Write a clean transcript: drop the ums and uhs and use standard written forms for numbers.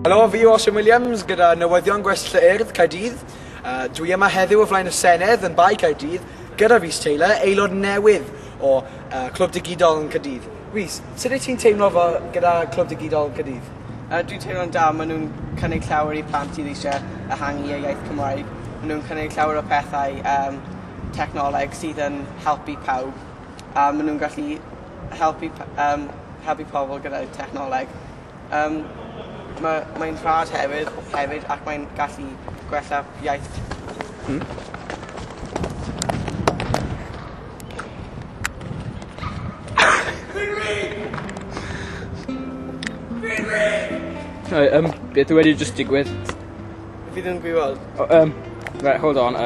Helo, fi yw Osyn Williams gyda newyddion Gwersyll Caerdydd. Dwi yma heddiw o flaen y Senedd yn bai Caerdydd gyda Rhys aelod newydd o Clwb Digidol yn Caerdydd. Rhys, sut wyt ti'n teimlo gyda Clwb Digidol yn Caerdydd? Dwi'n teimlo'n da, maen nhw'n cynnig llawer i plant sydd eisiau ehangu ei iaith Cymraeg. Maen nhw'n cynnig llawer o pethau technoleg sydd yn helpu pawb. Maen nhw'n gallu helpu pobl gyda'r technoleg. Mae'n rhad hefyd ac mae'n gallu gwella iaith. Beth wedi just digwydd? Fi ddim yn gwybod. Right, hold on.